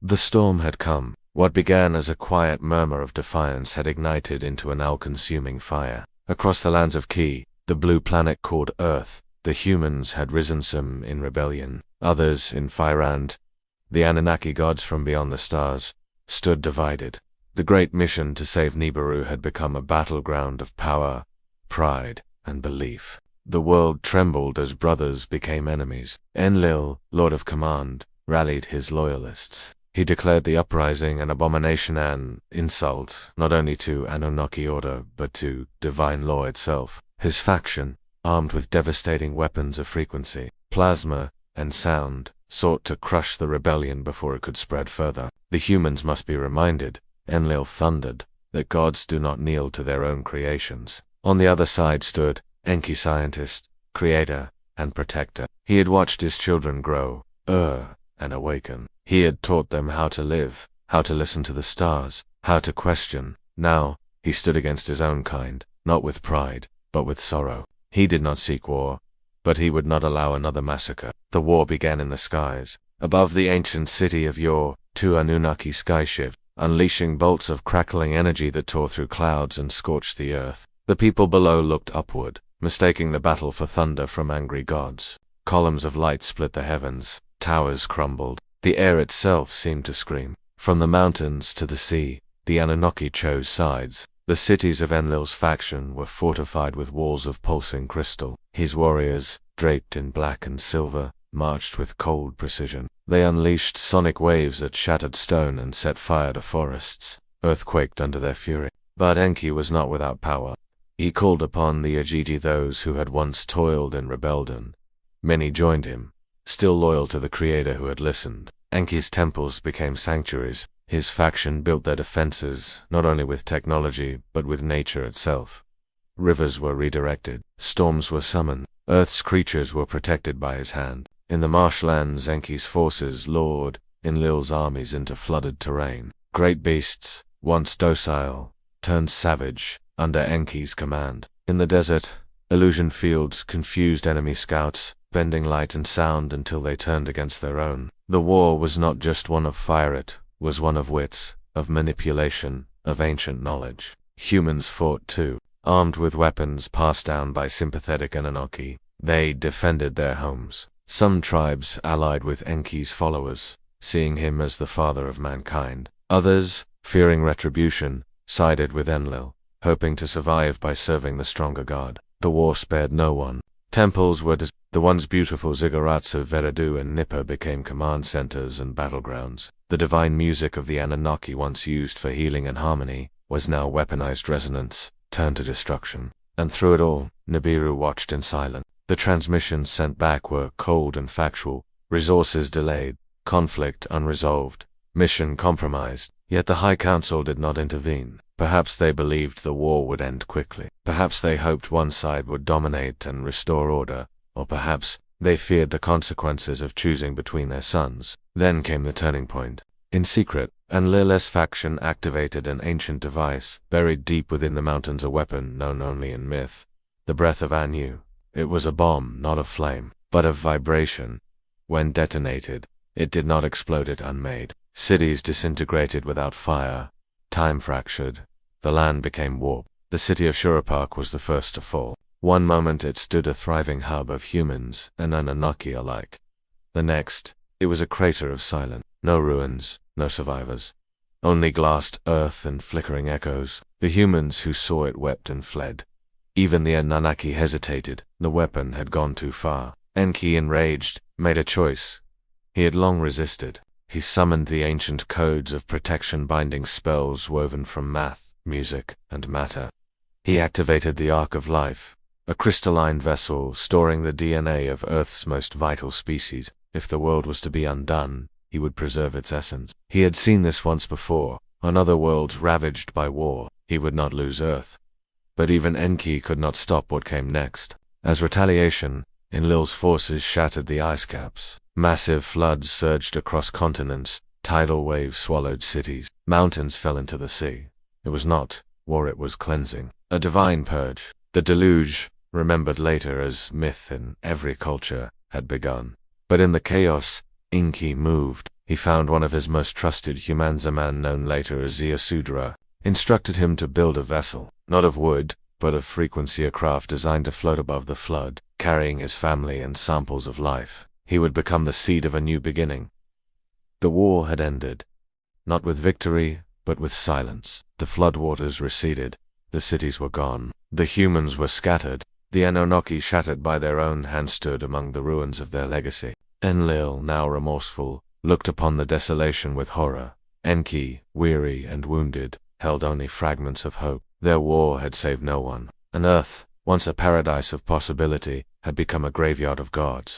The storm had come. What began as a quiet murmur of defiance had ignited into an all-consuming fire. Across the lands of Ki, the blue planet called Earth, the humans had risen, some in rebellion, others in fire, and the Anunnaki gods from beyond the stars stood divided. The great mission to save Nibiru had become a battleground of power, pride, and belief. The world trembled as brothers became enemies. Enlil, Lord of Command, rallied his loyalists. He declared the uprising an abomination, an insult not only to Anunnaki order but to divine law itself. His faction, armed with devastating weapons of frequency, plasma, and sound, sought to crush the rebellion before it could spread further. The humans must be reminded, Enlil thundered, that gods do not kneel to their own creations. On the other side stood Enki, scientist, creator, and protector. He had watched his children grow, and awaken. He had taught them how to live, how to listen to the stars, how to question. Now, he stood against his own kind, not with pride, but with sorrow. He did not seek war, but he would not allow another massacre. The war began in the skies. Above the ancient city of Yor, two Anunnaki skyships, unleashing bolts of crackling energy that tore through clouds and scorched the earth. The people below looked upward, mistaking the battle for thunder from angry gods. Columns of light split the heavens, towers crumbled, the air itself seemed to scream. From the mountains to the sea, the Anunnaki chose sides. The cities of Enlil's faction were fortified with walls of pulsing crystal. His warriors, draped in black and silver, marched with cold precision. They unleashed sonic waves that shattered stone and set fire to forests. Earth quaked under their fury. But Enki was not without power. He called upon the Ajiji, those who had once toiled and rebelled, and many joined him, still loyal to the creator who had listened. Enki's temples became sanctuaries. His faction built their defenses not only with technology but with nature itself. Rivers were redirected, storms were summoned, Earth's creatures were protected by his hand. In the marshlands, Enki's forces lured Enlil's armies into flooded terrain. Great beasts, once docile, turned savage under Enki's command. In the desert, illusion fields confused enemy scouts, bending light and sound until they turned against their own. The war was not just one of fire, it was one of wits, of manipulation, of ancient knowledge. Humans fought too, armed with weapons passed down by sympathetic Anunnaki. They defended their homes. Some tribes allied with Enki's followers, seeing him as the father of mankind. Others, fearing retribution, sided with Enlil, hoping to survive by serving the stronger god. The war spared no one. Temples were the once beautiful ziggurats of Veridu and Nipper became command centers and battlegrounds. The divine music of the Anunnaki, once used for healing and harmony, was now weaponized resonance, turned to destruction. And through it all, Nibiru watched in silence. The transmissions sent back were cold and factual, resources delayed, conflict unresolved, mission compromised. Yet the High Council did not intervene. Perhaps they believed the war would end quickly. Perhaps they hoped one side would dominate and restore order, or perhaps they feared the consequences of choosing between their sons. Then came the turning point. In secret, Enlil's faction activated an ancient device, buried deep within the mountains, a weapon known only in myth. The breath of Anu. It was a bomb, not of flame, but of vibration. When detonated, it did not explode, it unmade. Cities disintegrated without fire. Time fractured. The land became warped. The city of Shurupak was the first to fall. One moment it stood a thriving hub of humans and Anunnaki alike. The next, it was a crater of silence. No ruins, no survivors. Only glassed earth and flickering echoes. The humans who saw it wept and fled. Even the Anunnaki hesitated. The weapon had gone too far. Enki, enraged, made a choice. He had long resisted. He summoned the ancient codes of protection, binding spells woven from math, music, and matter. He activated the Ark of Life, a crystalline vessel storing the DNA of Earth's most vital species. If the world was to be undone, he would preserve its essence. He had seen this once before, on other worlds ravaged by war. He would not lose Earth. But even Enki could not stop what came next. As retaliation, Enlil's forces shattered the ice caps. Massive floods surged across continents, tidal waves swallowed cities, mountains fell into the sea. It was not war, it was cleansing, a divine purge. The deluge, remembered later as myth in every culture, had begun. But in the chaos, Enki moved. He found one of his most trusted humans, a man known later as Ziusudra, instructed him to build a vessel, not of wood, but of frequency, a craft designed to float above the flood, carrying his family and samples of life. He would become the seed of a new beginning. The war had ended, not with victory, but with silence. The floodwaters receded, the cities were gone, the humans were scattered, the Anunnaki, shattered by their own hand, stood among the ruins of their legacy. Enlil, now remorseful, looked upon the desolation with horror. Enki, weary and wounded, held only fragments of hope. Their war had saved no one. And Earth, once a paradise of possibility, had become a graveyard of gods.